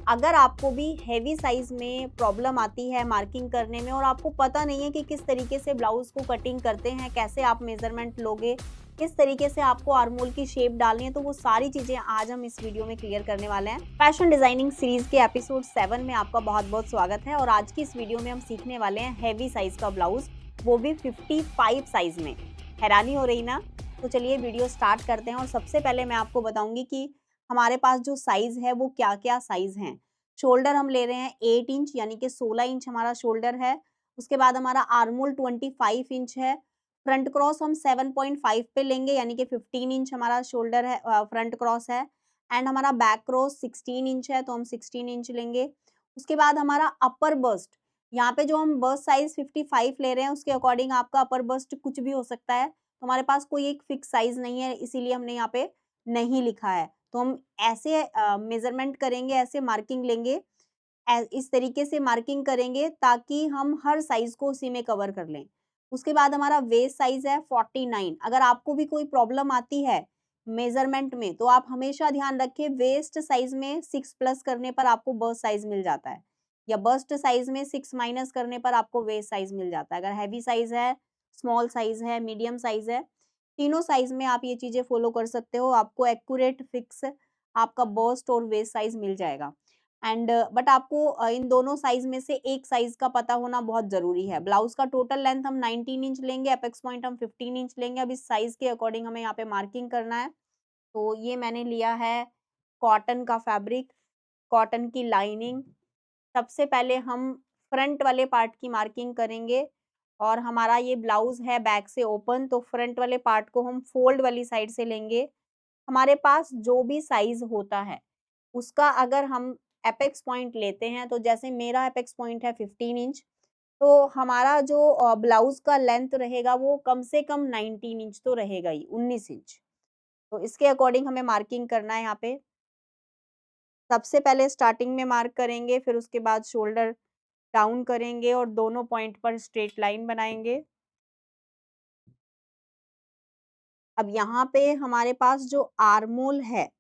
अगर आपको भी हेवी साइज में प्रॉब्लम आती है मार्किंग करने में और आपको पता नहीं है कि किस तरीके से ब्लाउज को कटिंग करते हैं, कैसे आप मेजरमेंट लोगे, किस तरीके से आपको आर्मोल की शेप डालनी है, तो वो सारी चीजें आज हम इस वीडियो में क्लियर करने वाले हैं। फैशन डिजाइनिंग सीरीज के एपिसोड 7 में आपका बहुत बहुत स्वागत है और आज की इस वीडियो में हम सीखने वाले हैं हैवी साइज का ब्लाउज, वो भी 55 साइज में। हैरानी हो रही ना? तो चलिए वीडियो स्टार्ट करते हैं और सबसे पहले मैं आपको बताऊंगी कि हमारे पास जो साइज है वो क्या-क्या साइज हैं। शोल्डर हम ले रहे हैं 8 इंच यानी कि 16 इंच हमारा शोल्डर है। उसके बाद हमारा आर्मोल 25 इंच है। फ्रंट क्रॉस हम 7.5 पे लेंगे यानी कि 15 इंच हमारा शोल्डर है, फ्रंट क्रॉस है। एंड हमारा बैक क्रॉस 16 इंच है तो हम 16 इंच लेंगे। उसके बाद हमारा अपर बस्ट, यहाँ पे जो हम बस्ट साइज 55 ले रहे हैं उसके अकॉर्डिंग आपका अपर बस्ट कुछ भी हो सकता है। तो हमारे पास कोई एक फिक्स साइज नहीं है, इसीलिए हमने यहाँ पे नहीं लिखा है। तो हम ऐसे मेजरमेंट करेंगे, ऐसे मार्किंग लेंगे, इस तरीके से मार्किंग करेंगे ताकि हम हर साइज को उसी में कवर कर लें। उसके बाद हमारा वेस्ट साइज है 49। अगर आपको भी कोई प्रॉब्लम आती है मेजरमेंट में तो आप हमेशा ध्यान रखें, वेस्ट साइज में 6 प्लस करने पर आपको बस्ट साइज मिल जाता है या बस्ट साइज में 6 माइनस करने पर आपको वेस्ट साइज मिल जाता है। अगर हैवी साइज है, स्मॉल साइज है, मीडियम साइज है, तीनों साइज में आप ये चीजें फॉलो कर सकते हो। आपको एक्यूरेट फिक्स आपका बस्ट और वेस्ट साइज मिल जाएगा। एंड बट आपको इन दोनों साइज में से एक साइज का पता होना बहुत जरूरी है। ब्लाउज का टोटल लेंथ हम 19 इंच लेंगे, एपेक्स पॉइंट हम 15 इंच लेंगे। अब इस साइज के अकॉर्डिंग हमें यहाँ पे मार्किंग करना है। तो ये मैंने लिया है कॉटन का फैब्रिक, कॉटन की लाइनिंग। सबसे पहले हम फ्रंट वाले पार्ट की मार्किंग करेंगे और हमारा ये ब्लाउज है बैक से ओपन, तो फ्रंट वाले पार्ट को हम फोल्ड वाली साइड से लेंगे। हमारे पास जो भी साइज होता है उसका अगर हम एपेक्स पॉइंट लेते हैं, तो जैसे मेरा एपेक्स पॉइंट है 15 इंच, तो हमारा जो ब्लाउज का लेंथ रहेगा वो कम से कम 19 इंच तो रहेगा ही, 19 इंच। तो इसके अकॉर्डिंग हमें मार्किंग करना है। यहाँ पे सबसे पहले स्टार्टिंग में मार्क करेंगे, फिर उसके बाद शोल्डर डाउन करेंगे और दोनों पॉइंट पर स्ट्रेट लाइन बनाएंगे। अब यहाँ पे हमारे पास जो आर्मोल है,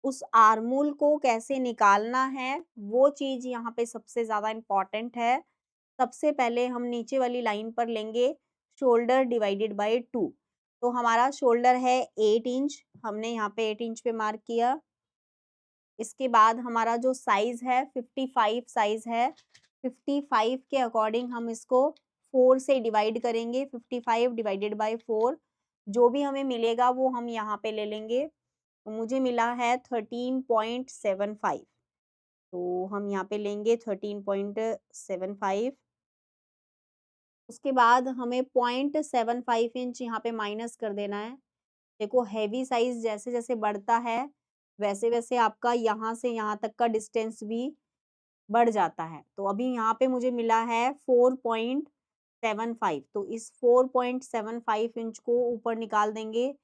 उस आर्मोल को कैसे निकालना है वो चीज यहाँ पे सबसे ज्यादा इम्पोर्टेंट है। सबसे पहले हम नीचे वाली लाइन पर लेंगे शोल्डर डिवाइडेड बाय 2। तो हमारा शोल्डर है 8 इंच, हमने यहाँ पे 8 इंच पे मार्क किया। इसके बाद हमारा जो साइज है 55 साइज है, 55 के अकॉर्डिंग हम इसको 4 से डिवाइड करेंगे। 55 डिवाइडेड बाय 4 जो भी हमें मिलेगा वो हम यहाँ पे ले लेंगे। तो मुझे मिला है 13.75, तो हम यहाँ पे लेंगे 13.75। उसके बाद हमें 0.75 इंच यहाँ पे माइनस कर देना है। देखो हैवी साइज जैसे जैसे बढ़ता है वैसे वैसे आपका यहाँ से यहाँ तक का डिस्टेंस भी बढ़ जाता है। तो अभी यहाँ पे मुझे मिला है 4.75, तो इस 4.75 इंच को ऊपर निकाल देंगे।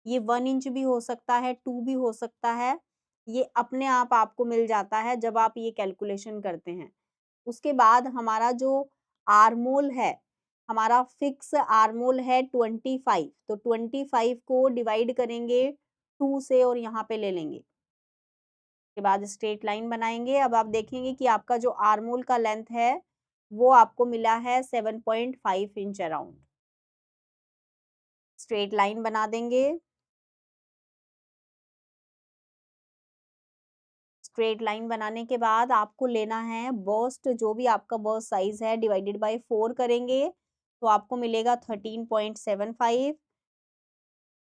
ये 1 इंच भी हो सकता है, 2 भी हो सकता है, ये अपने आप आपको मिल जाता है जब आप ये कैलकुलेशन करते हैं। उसके बाद हमारा जो आर्मोल है, हमारा फिक्स आर्मोल है 25, तो 25 को डिवाइड करेंगे 2 से और यहाँ पे ले लेंगे। के बाद स्ट्रेट लाइन बनाएंगे। अब आप देखेंगे कि आपका जो आर्मोल का लेंथ है वो आपको मिला है 7.5 इंच अराउंड। स्ट्रेट लाइन बना देंगे। स्ट्रेट लाइन बनाने के बाद आपको लेना है बस्ट, जो भी आपका बस्ट साइज है डिवाइडेड बाय 4 करेंगे तो आपको मिलेगा 13.75।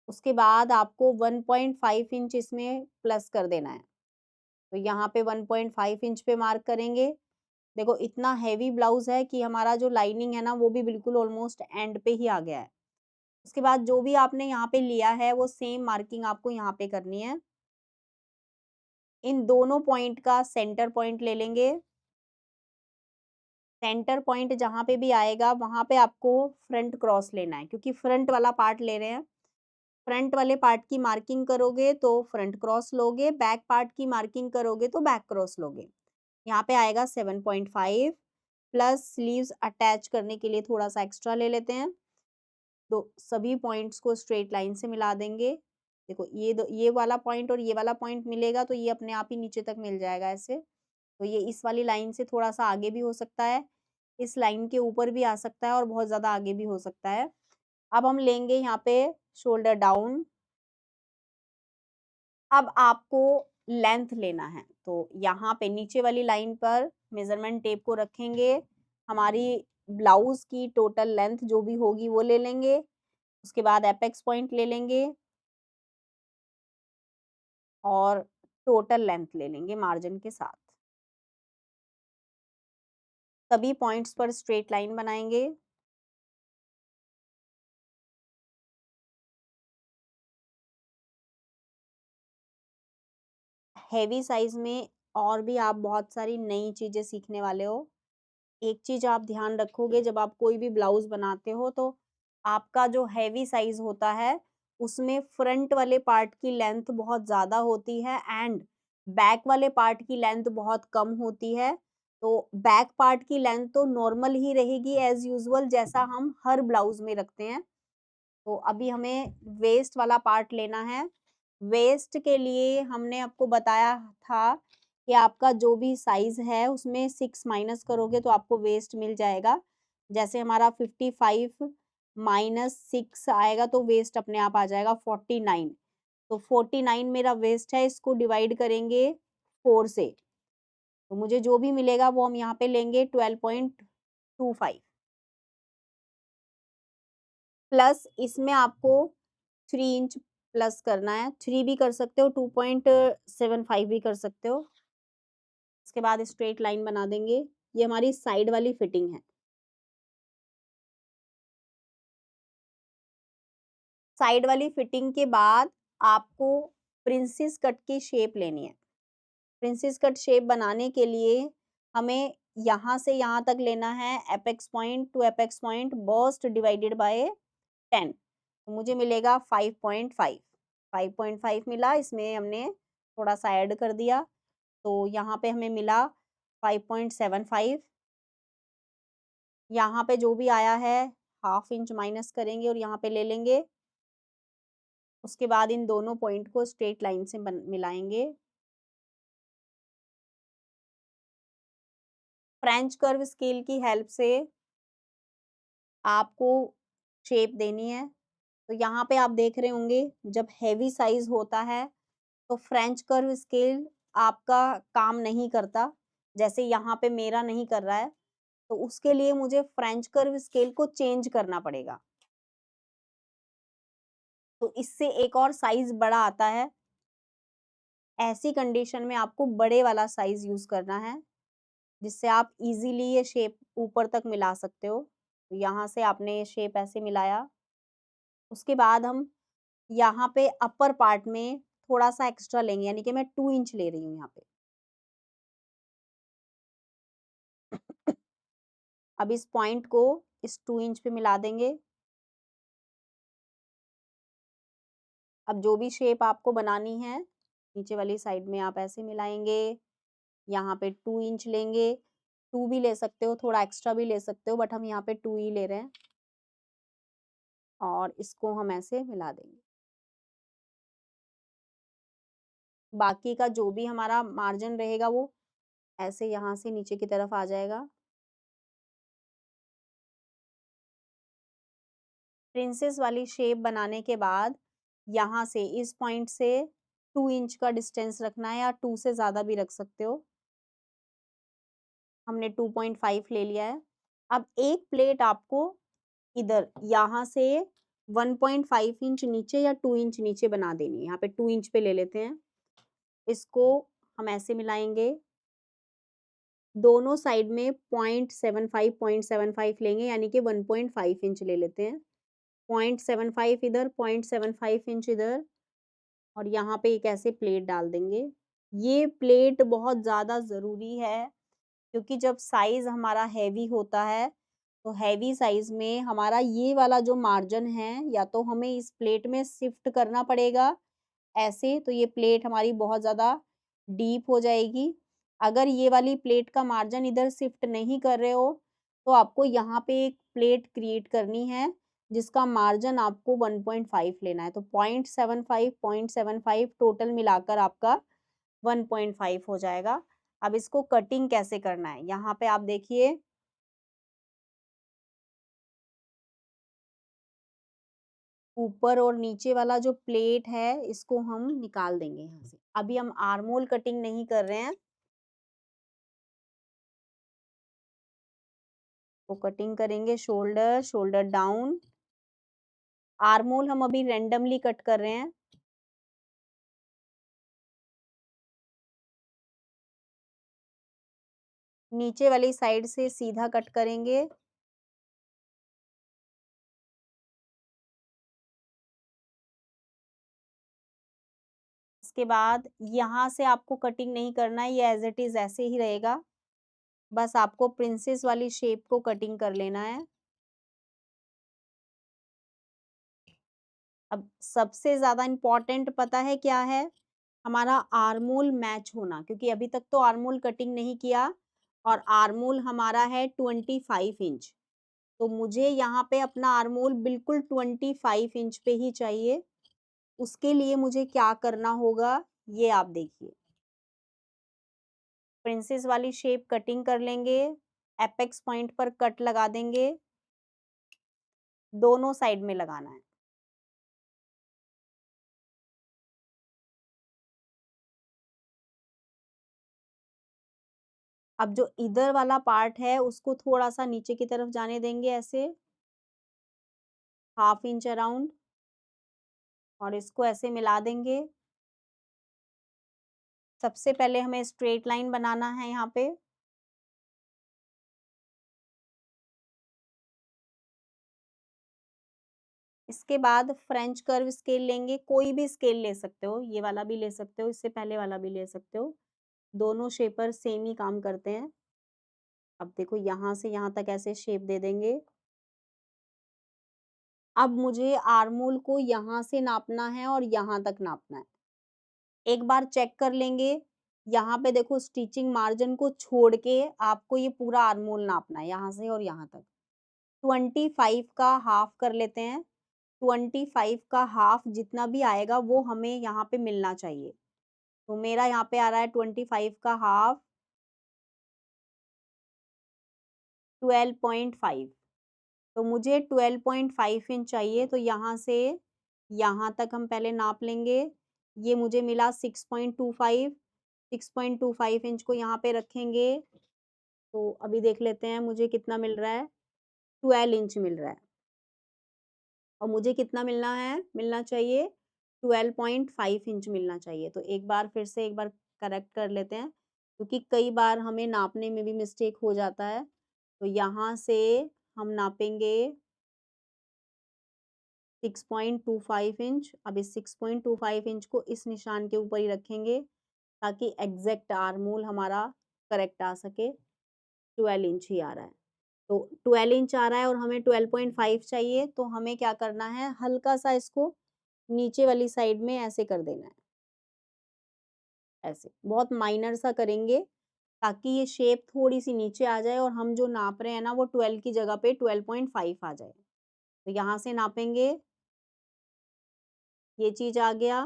उसके बाद आपको 1.5 इंच इसमें प्लस कर देना है, तो यहाँ पे 1.5 इंच पे मार्क करेंगे। देखो इतना हैवी ब्लाउज है कि हमारा जो लाइनिंग है ना वो भी बिल्कुल ऑलमोस्ट एंड पे ही आ गया है। उसके बाद जो भी आपने यहाँ पे लिया है वो सेम मार्किंग आपको यहाँ पे करनी है। इन दोनों पॉइंट का सेंटर पॉइंट ले लेंगे। सेंटर पॉइंट जहाँ पे भी आएगा वहां पे आपको फ्रंट क्रॉस लेना है, क्योंकि फ्रंट वाला पार्ट ले रहे हैं। फ्रंट वाले पार्ट की मार्किंग करोगे तो फ्रंट क्रॉस लोगे, बैक पार्ट की मार्किंग करोगे तो बैक क्रॉस लोगे। यहाँ पे आएगा 7.5 प्लस स्लीव्स अटैच करने के लिए थोड़ा सा एक्स्ट्रा ले लेते हैं। तो सभी पॉइंट्स को स्ट्रेट लाइन से मिला देंगे। देखो ये वाला पॉइंट और ये वाला पॉइंट मिलेगा तो ये अपने आप ही नीचे तक मिल जाएगा ऐसे। तो ये इस वाली लाइन से थोड़ा-सा आगे भी हो सकता है, इस लाइन के ऊपर भी आ सकता है और बहुत ज़्यादा आगे भी हो सकता है। अब हम लेंगे यहाँ पे शोल्डर डाउन। अब आपको लेंथ लेना है, तो यहाँ पे नीचे वाली लाइन पर मेज़रमेंट टेप को रखेंगे, हमारी ब्लाउज़ की टोटल लेंथ जो भी होगी वो ले लेंगे, उसके बाद एपेक्स पॉइंट ले लेंगे और टोटल लेंथ ले लेंगे मार्जिन के साथ। सभी पॉइंट्स पर स्ट्रेट लाइन बनाएंगे। हेवी साइज में और भी आप बहुत सारी नई चीजें सीखने वाले हो। एक चीज आप ध्यान रखोगे, जब आप कोई भी ब्लाउज बनाते हो तो आपका जो हैवी साइज होता है उसमें फ्रंट वाले पार्ट की लेंथ बहुत ज्यादा होती है एंड बैक वाले पार्ट की लेंथ बहुत कम होती है। तो बैक पार्ट की लेंथ तो नॉर्मल ही रहेगी एज यूजुअल, जैसा हम हर ब्लाउज में रखते हैं। तो अभी हमें वेस्ट वाला पार्ट लेना है। वेस्ट के लिए हमने आपको बताया था कि आपका जो भी साइज है उसमें 6 माइनस करोगे तो आपको वेस्ट मिल जाएगा। जैसे हमारा 55 माइनस 6 आएगा तो वेस्ट अपने आप आ जाएगा 49। तो 49 मेरा वेस्ट है, इसको डिवाइड करेंगे 4 से, तो मुझे जो भी मिलेगा वो हम यहाँ पे लेंगे 12.25 प्लस इसमें आपको 3 इंच प्लस करना है। 3 भी कर सकते हो, 2.75 भी कर सकते हो। इसके बाद स्ट्रेट लाइन बना देंगे। ये हमारी साइड वाली फिटिंग है। साइड वाली फिटिंग के बाद आपको प्रिंसेस कट की शेप लेनी है। प्रिंसेस कट शेप बनाने के लिए हमें यहाँ से यहाँ तक लेना है apex point two apex point burst divided by 10, तो मुझे मिलेगा 5.5। 5.5 मिला, इसमें हमने थोड़ा सा ऐड कर दिया तो यहाँ पे हमें मिला 5.75। यहाँ पे जो भी आया है हाफ इंच माइनस करेंगे और यहाँ पे ले लेंगे। उसके बाद इन दोनों पॉइंट को स्ट्रेट लाइन से मिलाएंगे। फ्रेंच कर्व स्केल की हेल्प से आपको शेप देनी है। तो यहाँ पे आप देख रहे होंगे जब हैवी साइज होता है तो फ्रेंच कर्व स्केल आपका काम नहीं करता, जैसे यहाँ पे मेरा नहीं कर रहा है, तो उसके लिए मुझे फ्रेंच कर्व स्केल को चेंज करना पड़ेगा। तो इससे एक और साइज बड़ा आता है। ऐसी कंडीशन में आपको बड़े वाला साइज यूज करना है जिससे आप इजीली ये शेप ऊपर तक मिला सकते हो। तो यहाँ से आपने ये शेप ऐसे मिलाया। उसके बाद हम यहाँ पे अपर पार्ट में थोड़ा सा एक्स्ट्रा लेंगे, यानी कि मैं 2 इंच ले रही हूँ यहाँ पे। अब इस पॉइंट को इस 2 इंच पे मिला देंगे। अब जो भी शेप आपको बनानी है नीचे वाली साइड में आप ऐसे मिलाएंगे। यहाँ पे 2 इंच लेंगे, 2 भी ले सकते हो, थोड़ा एक्स्ट्रा भी ले सकते हो, बट हम यहाँ पे 2 ही ले रहे हैं और इसको हम ऐसे मिला देंगे। बाकी का जो भी हमारा मार्जिन रहेगा वो ऐसे यहाँ से नीचे की तरफ आ जाएगा। प्रिंसेस वाली शेप बनाने के बाद यहाँ से इस पॉइंट से 2 इंच का डिस्टेंस रखना है या 2 से ज्यादा भी रख सकते हो। हमने 2.5 ले लिया है। अब एक प्लेट आपको इधर यहाँ से 1.5 इंच नीचे या 2 इंच नीचे बना देनी है। यहाँ पे 2 इंच पे ले लेते हैं, इसको हम ऐसे मिलाएंगे। दोनों साइड में 0.75 लेंगे, यानी कि 1.5 इंच ले लेते हैं। 0.75 इधर, 0.75 इंच इधर और यहाँ पे एक ऐसे प्लेट डाल देंगे। ये प्लेट बहुत ज़्यादा ज़रूरी है क्योंकि जब साइज़ हमारा हैवी होता है तो हैवी साइज़ में हमारा ये वाला जो मार्जिन है या तो हमें इस प्लेट में शिफ्ट करना पड़ेगा ऐसे, तो ये प्लेट हमारी बहुत ज़्यादा डीप हो जाएगी। अगर ये वाली प्लेट का मार्जिन इधर शिफ्ट नहीं कर रहे हो तो आपको यहाँ पे एक प्लेट क्रिएट करनी है जिसका मार्जिन आपको 1.5 लेना है। तो 0.75 टोटल मिलाकर आपका 1.5 हो जाएगा। अब इसको कटिंग कैसे करना है, यहाँ पे आप देखिए ऊपर और नीचे वाला जो प्लेट है इसको हम निकाल देंगे यहाँ से। अभी हम आर्मोल कटिंग नहीं कर रहे हैं, वो कटिंग करेंगे शोल्डर, शोल्डर डाउन। आर्मोल हम अभी रैंडमली कट कर रहे हैं। नीचे वाली साइड से सीधा कट करेंगे। इसके बाद यहाँ से आपको कटिंग नहीं करना है, ये एज इट इज ऐसे ही रहेगा। बस आपको प्रिंसेस वाली शेप को कटिंग कर लेना है। अब सबसे ज्यादा इम्पोर्टेंट पता है क्या है, हमारा आर्मोल मैच होना, क्योंकि अभी तक तो आर्मोल कटिंग नहीं किया और आर्मोल हमारा है 25 इंच। तो मुझे यहाँ पे अपना आर्मोल बिल्कुल 25 इंच पे ही चाहिए। उसके लिए मुझे क्या करना होगा ये आप देखिए। प्रिंसेस वाली शेप कटिंग कर लेंगे, एपेक्स पॉइंट पर कट लगा देंगे, दोनों साइड में लगाना है। अब जो इधर वाला पार्ट है उसको थोड़ा सा नीचे की तरफ जाने देंगे ऐसे, 1/2 इंच अराउंड, और इसको ऐसे मिला देंगे। सबसे पहले हमें स्ट्रेट लाइन बनाना है यहाँ पे। इसके बाद फ्रेंच कर्व स्केल लेंगे, कोई भी स्केल ले सकते हो, ये वाला भी ले सकते हो, इससे पहले वाला भी ले सकते हो, दोनों शेपर सेम ही काम करते हैं। अब देखो यहाँ से यहाँ तक ऐसे शेप दे देंगे। अब मुझे आर्मोल को यहाँ से नापना है और यहाँ तक नापना है। एक बार चेक कर लेंगे, यहाँ पे देखो स्टिचिंग मार्जिन को छोड़ के आपको ये पूरा आर्मोल नापना है, यहाँ से और यहाँ तक। 25 का हाफ कर लेते हैं। 25 का हाफ जितना भी आएगा वो हमें यहाँ पे मिलना चाहिए। तो मेरा यहाँ पे आ रहा है 25 का हाफ 12.5। तो मुझे 12.5 इंच चाहिए, तो यहाँ से यहाँ तक हम पहले नाप लेंगे। ये मुझे मिला 6.25। 6.25 इंच को यहाँ पे रखेंगे। तो अभी देख लेते हैं मुझे कितना मिल रहा है, 12 इंच मिल रहा है। और मुझे कितना मिलना है, मिलना चाहिए 12.5 इंच मिलना चाहिए। तो एक बार फिर से एक बार करेक्ट कर लेते हैं, क्योंकि कई बार हमें नापने में भी मिस्टेक हो जाता है। तो यहाँ से हम नापेंगे 6.25 इंच। अब इस 6.25 इंच को इस निशान के ऊपर ही रखेंगे ताकि एग्जैक्ट आर्मोल हमारा करेक्ट आ सके। 12 इंच ही आ रहा है, तो 12 इंच आ रहा है और हमें 12.5 चाहिए। तो हमें क्या करना है, हल्का सा इसको नीचे वाली साइड में ऐसे कर देना है, ऐसे बहुत माइनर सा करेंगे ताकि ये शेप थोड़ी सी नीचे आ जाए और हम जो नाप रहे हैं ना वो 12 की जगह पे 12.5 आ जाए। तो यहाँ से नापेंगे, ये चीज आ गया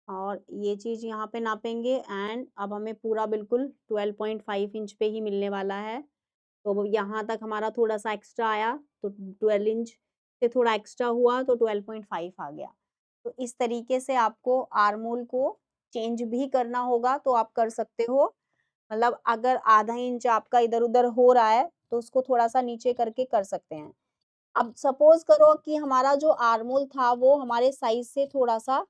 और ये चीज यहाँ पे नापेंगे, एंड अब हमें पूरा बिल्कुल 12.5 इंच पे ही मिलने वाला है। तो अब यहाँ तक हमारा थोड़ा सा एक्स्ट्रा आया, तो 12 इंच से थोड़ा एक्स्ट्रा हुआ तो 12.5 आ गया। तो इस तरीके से आपको आर्मोल को चेंज भी करना होगा तो आप कर सकते हो। मतलब अगर आधा इंच आपका इधर उधर हो रहा है तो उसको थोड़ा सा नीचे करके कर सकते हैं। अब सपोज करो कि हमारा जो आर्मोल था वो हमारे साइज से थोड़ा सा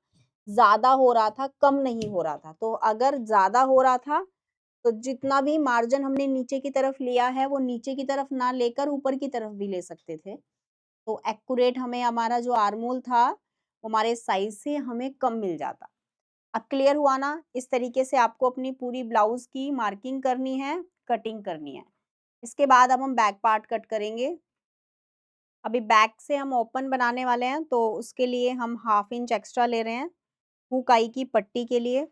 ज्यादा हो रहा था, कम नहीं हो रहा था। तो अगर ज्यादा हो रहा था तो जितना भी मार्जिन हमने नीचे की तरफ लिया है वो नीचे की तरफ ना लेकर ऊपर की तरफ भी ले सकते थे। तो एक्यूरेट हमें हमारा जो आर्मोल था हमारे साइज से हमें कम मिल जाता। अब क्लियर हुआ ना, इस तरीके से आपको अपनी पूरी ब्लाउज की मार्किंग करनी है, कटिंग करनी है। इसके बाद अब हम बैक पार्ट कट करेंगे। अभी बैक से हम ओपन बनाने वाले हैं तो उसके लिए हम 1/2 इंच एक्स्ट्रा ले रहे हैं हुक आई की पट्टी के लिए।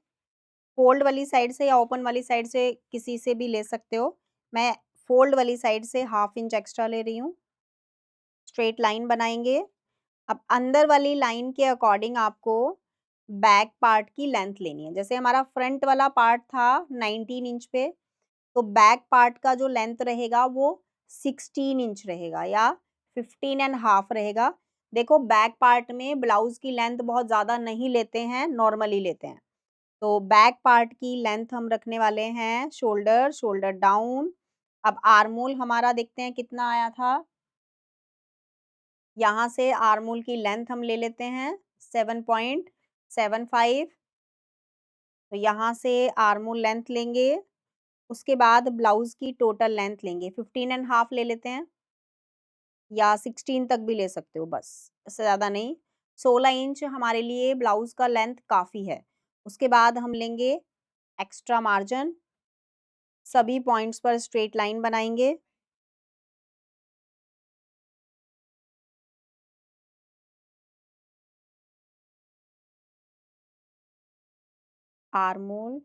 फोल्ड वाली साइड से या ओपन वाली साइड से किसी से भी ले सकते हो। मैं फोल्ड वाली साइड से 1/2 इंच एक्स्ट्रा ले रही हूँ। स्ट्रेट लाइन बनाएंगे। अब अंदर वाली लाइन के अकॉर्डिंग आपको बैक पार्ट की लेंथ लेनी है। जैसे हमारा फ्रंट वाला पार्ट था 19 इंच पे, तो बैक पार्ट का जो लेंथ रहेगा वो 16 इंच रहेगा या 15 एंड हाफ रहेगा। देखो बैक पार्ट में ब्लाउज की लेंथ बहुत ज़्यादा नहीं लेते हैं, नॉर्मली लेते हैं। तो बैक पार्ट की लेंथ हम रखने वाले हैं शोल्डर, शोल्डर डाउन। अब आर्म होल हमारा देखते हैं कितना आया था। यहाँ से आर्म होल की लेंथ हम ले लेते हैं 7.75। तो यहाँ से आर्म होल लेंथ लेंगे, उसके बाद ब्लाउज की टोटल लेंथ लेंगे 15 एंड हाफ ले लेते हैं या 16 तक भी ले सकते हो, बस इससे ज़्यादा नहीं। 16 इंच हमारे लिए ब्लाउज का लेंथ काफ़ी है। उसके बाद हम लेंगे एक्स्ट्रा मार्जिन, सभी पॉइंट्स पर स्ट्रेट लाइन बनाएंगे। Arm hole,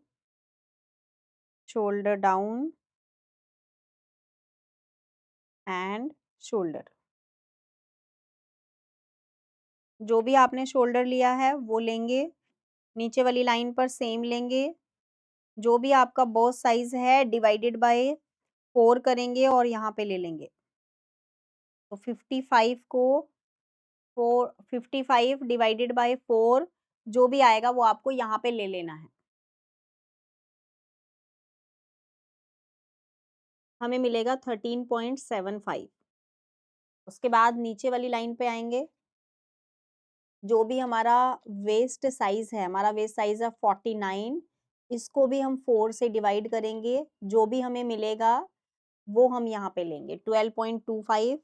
shoulder down and shoulder. जो भी आपने शोल्डर लिया है वो लेंगे, नीचे वाली लाइन पर सेम लेंगे। जो भी आपका बोथ साइज है डिवाइडेड बाय 4 करेंगे और यहाँ पे ले लेंगे। तो 55 को 55 डिवाइडेड बाय 4 जो भी आएगा वो आपको यहाँ पे ले लेना है। हमें मिलेगा 13.75। उसके बाद नीचे वाली लाइन पे आएंगे। जो भी हमारा वेस्ट साइज है, हमारा वेस्ट साइज है 49, इसको भी हम 4 से डिवाइड करेंगे। जो भी हमें मिलेगा वो हम यहाँ पे लेंगे 12.25।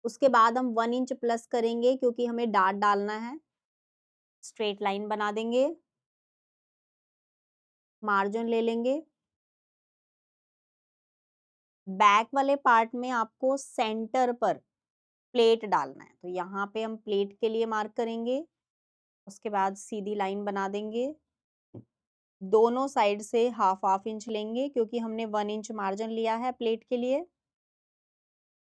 उसके बाद हम 1 इंच प्लस करेंगे क्योंकि हमें डार्ट डालना है। स्ट्रेट लाइन बना देंगे, मार्जिन ले लेंगे। बैक वाले पार्ट में आपको सेंटर पर प्लेट डालना है, तो यहाँ पे हम प्लेट के लिए मार्क करेंगे। उसके बाद सीधी लाइन बना देंगे। दोनों साइड से हाफ हाफ इंच लेंगे क्योंकि हमने 1 इंच मार्जिन लिया है प्लेट के लिए।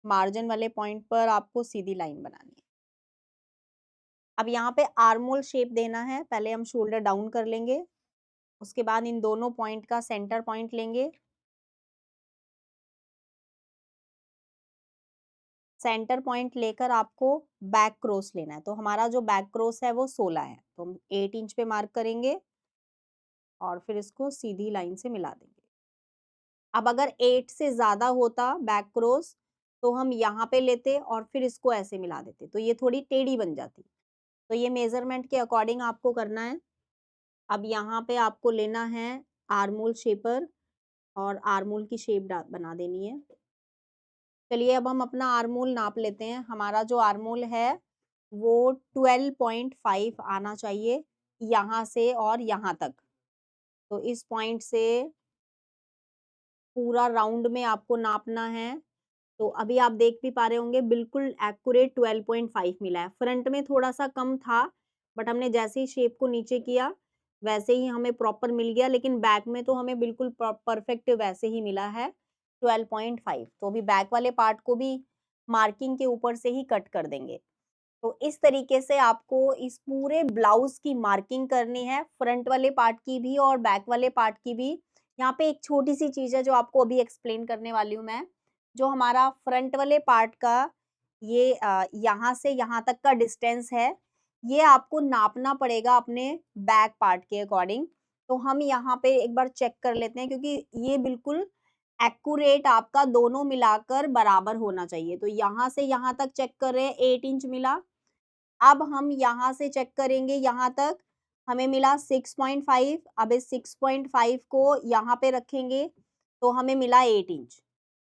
मार्जिन वाले पॉइंट पर आपको सीधी लाइन बनानी है। अब यहाँ पे आर्म होल शेप देना है, पहले हम शोल्डर डाउन कर लेंगे। उसके बाद इन दोनों पॉइंट का सेंटर पॉइंट लेंगे। सेंटर पॉइंट लेकर आपको बैक क्रॉस लेना है। तो हमारा जो बैक क्रॉस है वो 16 है, तो हम 8 इंच पे मार्क करेंगे और फिर इसको सीधी लाइन से मिला देंगे। अब अगर 8 से ज्यादा होता बैक क्रॉस तो हम यहाँ पे लेते और फिर इसको ऐसे मिला देते, तो ये थोड़ी टेढ़ी बन जाती। तो ये मेजरमेंट के अकॉर्डिंग आपको करना है। अब यहाँ पे आपको लेना है आर्म होल शेपर और आर्म होल की शेप बना देनी है। चलिए अब हम अपना आर्म होल नाप लेते हैं। हमारा जो आर्म होल है वो 12.5 आना चाहिए यहाँ से और यहाँ तक। तो इस पॉइंट से पूरा राउंड में आपको नापना है। तो अभी आप देख भी पा रहे होंगे बिल्कुल एक्यूरेट 12.5 मिला है। फ्रंट में थोड़ा सा कम था बट हमने जैसे ही शेप को नीचे किया वैसे ही हमें प्रॉपर मिल गया, लेकिन बैक में तो हमें बिल्कुल परफेक्ट वैसे ही मिला है 12.5। तो अभी बैक वाले पार्ट को भी मार्किंग के ऊपर से ही कट कर देंगे। तो इस तरीके से आपको इस पूरे ब्लाउज की मार्किंग करनी है, फ्रंट वाले पार्ट की भी और बैक वाले पार्ट की भी। यहाँ पे एक छोटी सी चीज है जो आपको अभी एक्सप्लेन करने वाली हूँ मैं। जो हमारा फ्रंट वाले पार्ट का ये यहाँ से यहाँ तक का डिस्टेंस है, ये आपको नापना पड़ेगा अपने बैक पार्ट के अकॉर्डिंग। तो हम यहाँ पे एक बार चेक कर लेते हैं क्योंकि ये बिल्कुल एक्यूरेट आपका दोनों मिलाकर बराबर होना चाहिए। तो यहाँ से यहाँ तक चेक कर रहे हैं 8 इंच मिला। अब हम यहाँ से चेक करेंगे यहाँ तक हमें मिला 6.5। अब इस 6.5 को यहाँ पे रखेंगे तो हमें मिला 8 इंच।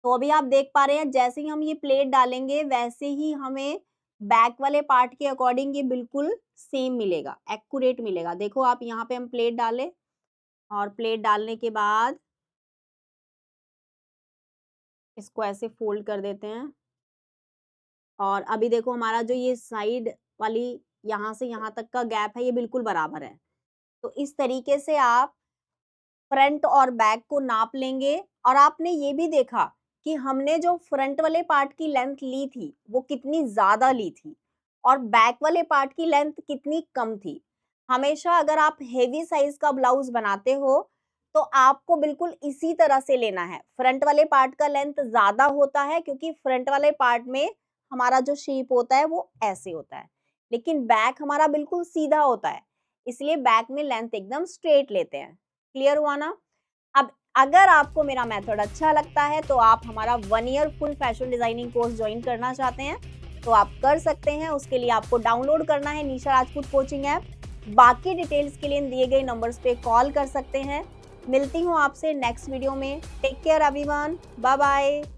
तो अभी आप देख पा रहे हैं जैसे ही हम ये प्लेट डालेंगे वैसे ही हमें बैक वाले पार्ट के अकॉर्डिंग ये बिल्कुल सेम मिलेगा, एक्यूरेट मिलेगा। देखो आप यहाँ पे हम प्लेट डाले और प्लेट डालने के बाद इसको ऐसे फोल्ड कर देते हैं और अभी देखो हमारा जो ये साइड वाली यहाँ से यहाँ तक का गैप है ये बिल्कुल बराबर है। तो इस तरीके से आप फ्रंट और बैक को नाप लेंगे। और आपने ये भी देखा कि हमने जो फ्रंट वाले पार्ट की लेंथ ली थी वो कितनी ज्यादा ली थी और बैक वाले पार्ट की लेंथ कितनी कम थी। हमेशा अगर आप हेवी साइज का ब्लाउज बनाते हो तो आपको बिल्कुल इसी तरह से लेना है। फ्रंट वाले पार्ट का लेंथ ज़्यादा होता है क्योंकि फ्रंट वाले पार्ट में हमारा जो शेप होता है वो ऐसे होता है, लेकिन बैक हमारा बिल्कुल सीधा होता है, इसलिए बैक में लेंथ एकदम स्ट्रेट लेते हैं। क्लियर हुआ ना? अब अगर आपको मेरा मेथड अच्छा लगता है तो आप हमारा 1 year full fashion designing course join करना चाहते हैं तो आप कर सकते हैं। उसके लिए आपको डाउनलोड करना है निशा राजपूत कोचिंग ऐप। बाकी डिटेल्स के लिए इन दिए गए नंबर्स पे कॉल कर सकते हैं। मिलती हूँ आपसे नेक्स्ट वीडियो में। Take care everyone, bye bye.